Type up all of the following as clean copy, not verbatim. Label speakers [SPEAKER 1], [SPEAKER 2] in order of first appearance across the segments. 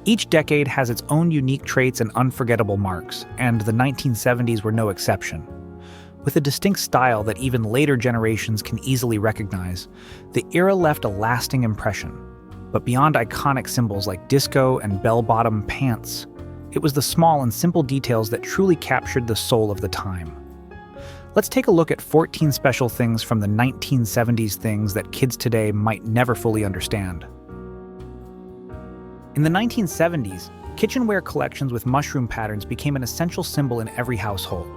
[SPEAKER 1] Each decade has its own unique traits and unforgettable marks, and the 1970s were no exception. With a distinct style that even later generations can easily recognize, the era left a lasting impression. But beyond iconic symbols like disco and bell-bottom pants, it was the small and simple details that truly captured the soul of the time. Let's take a look at 14 special things from the 1970s, things that kids today might never fully understand. In the 1970s, kitchenware collections with mushroom patterns became an essential symbol in every household.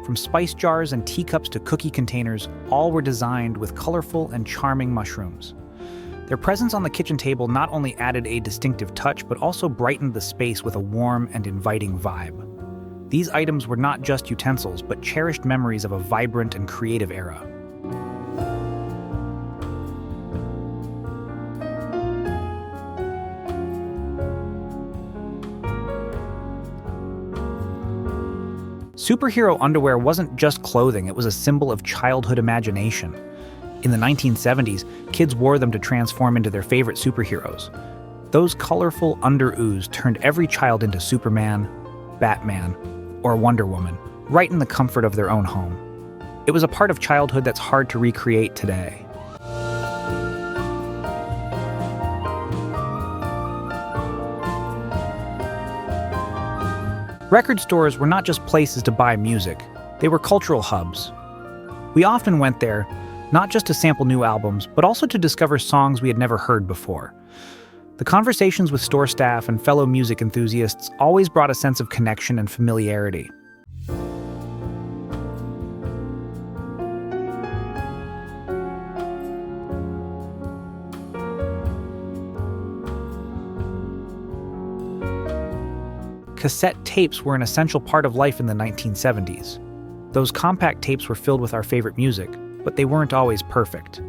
[SPEAKER 1] From spice jars and teacups to cookie containers, all were designed with colorful and charming mushrooms. Their presence on the kitchen table not only added a distinctive touch, but also brightened the space with a warm and inviting vibe. These items were not just utensils, but cherished memories of a vibrant and creative era. Superhero underwear wasn't just clothing, it was a symbol of childhood imagination. In the 1970s, kids wore them to transform into their favorite superheroes. Those colorful under-oos turned every child into Superman, Batman, or Wonder Woman, right in the comfort of their own home. It was a part of childhood that's hard to recreate today. Record stores were not just places to buy music, they were cultural hubs. We often went there, not just to sample new albums, but also to discover songs we had never heard before. The conversations with store staff and fellow music enthusiasts always brought a sense of connection and familiarity. Cassette tapes were an essential part of life in the 1970s. Those compact tapes were filled with our favorite music, but they weren't always perfect.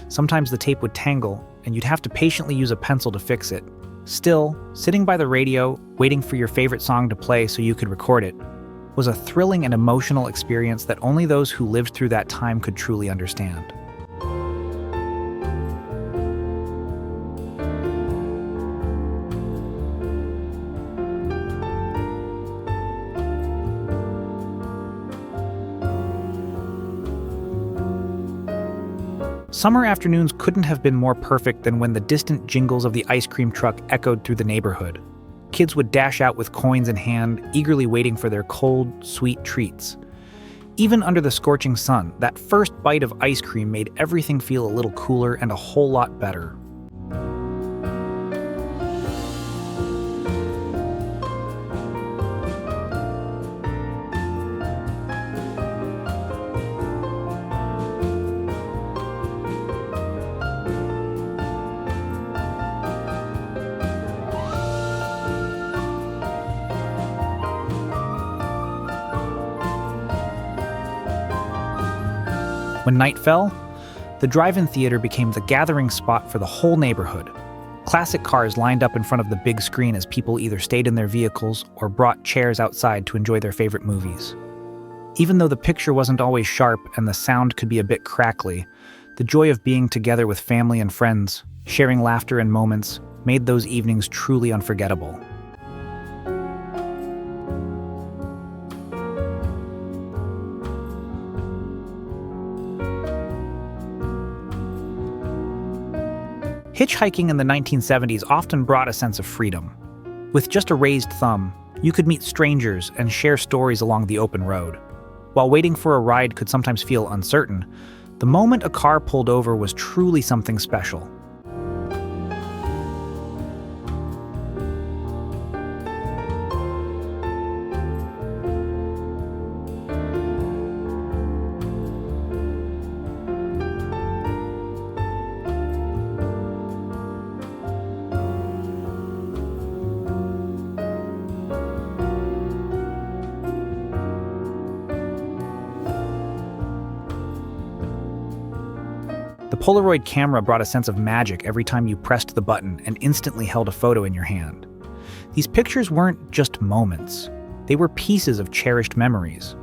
[SPEAKER 1] Sometimes the tape would tangle, and you'd have to patiently use a pencil to fix it. Still, sitting by the radio, waiting for your favorite song to play so you could record it, was a thrilling and emotional experience that only those who lived through that time could truly understand. Summer afternoons couldn't have been more perfect than when the distant jingles of the ice cream truck echoed through the neighborhood. Kids would dash out with coins in hand, eagerly waiting for their cold, sweet treats. Even under the scorching sun, that first bite of ice cream made everything feel a little cooler and a whole lot better. When night fell, the drive-in theater became the gathering spot for the whole neighborhood. Classic cars lined up in front of the big screen as people either stayed in their vehicles or brought chairs outside to enjoy their favorite movies. Even though the picture wasn't always sharp and the sound could be a bit crackly, the joy of being together with family and friends, sharing laughter and moments, made those evenings truly unforgettable. Hitchhiking in the 1970s often brought a sense of freedom. With just a raised thumb, you could meet strangers and share stories along the open road. While waiting for a ride could sometimes feel uncertain, the moment a car pulled over was truly something special. The Polaroid camera brought a sense of magic every time you pressed the button and instantly held a photo in your hand. These pictures weren't just moments, they were pieces of cherished memories.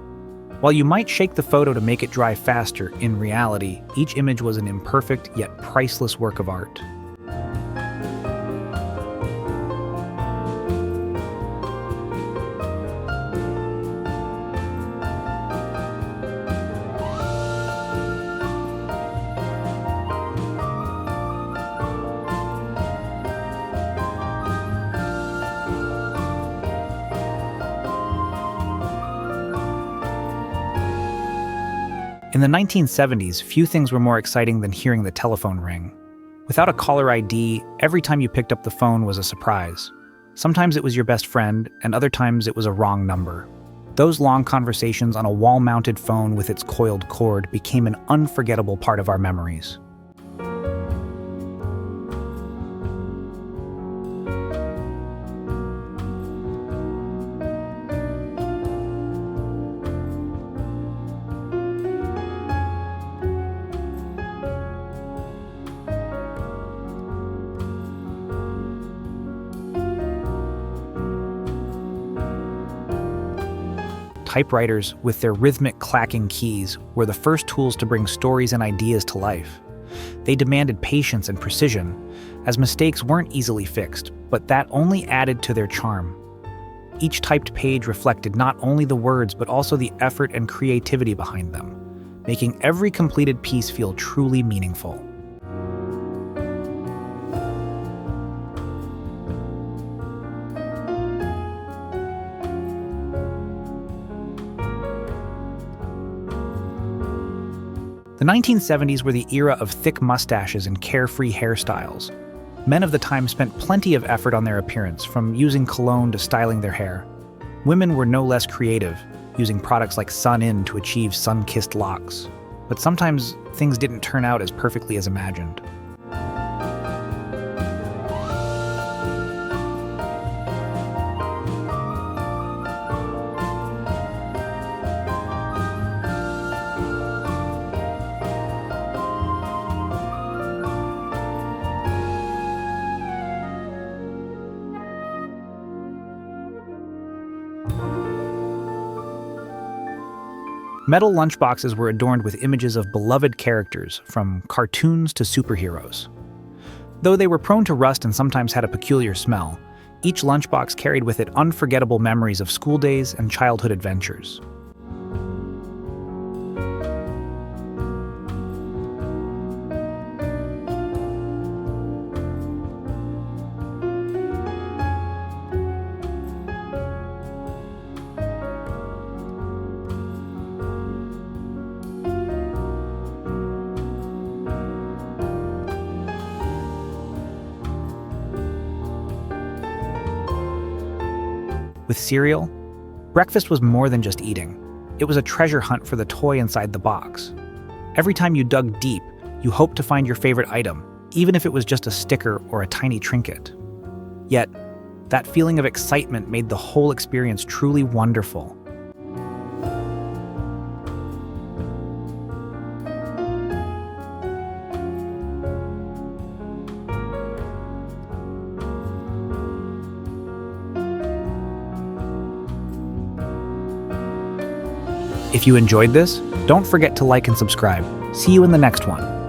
[SPEAKER 1] While you might shake the photo to make it dry faster, in reality, each image was an imperfect yet priceless work of art. In the 1970s, few things were more exciting than hearing the telephone ring. Without a caller ID, every time you picked up the phone was a surprise. Sometimes it was your best friend, and other times it was a wrong number. Those long conversations on a wall-mounted phone with its coiled cord became an unforgettable part of our memories. Typewriters, with their rhythmic clacking keys, were the first tools to bring stories and ideas to life. They demanded patience and precision, as mistakes weren't easily fixed, but that only added to their charm. Each typed page reflected not only the words but also the effort and creativity behind them, making every completed piece feel truly meaningful. The 1970s were the era of thick mustaches and carefree hairstyles. Men of the time spent plenty of effort on their appearance, from using cologne to styling their hair. Women were no less creative, using products like Sun-In to achieve sun-kissed locks. But sometimes things didn't turn out as perfectly as imagined. Metal lunchboxes were adorned with images of beloved characters, from cartoons to superheroes. Though they were prone to rust and sometimes had a peculiar smell, each lunchbox carried with it unforgettable memories of school days and childhood adventures. With cereal, breakfast was more than just eating. It was a treasure hunt for the toy inside the box. Every time you dug deep, you hoped to find your favorite item, even if it was just a sticker or a tiny trinket. Yet, that feeling of excitement made the whole experience truly wonderful. If you enjoyed this, don't forget to like and subscribe. See you in the next one.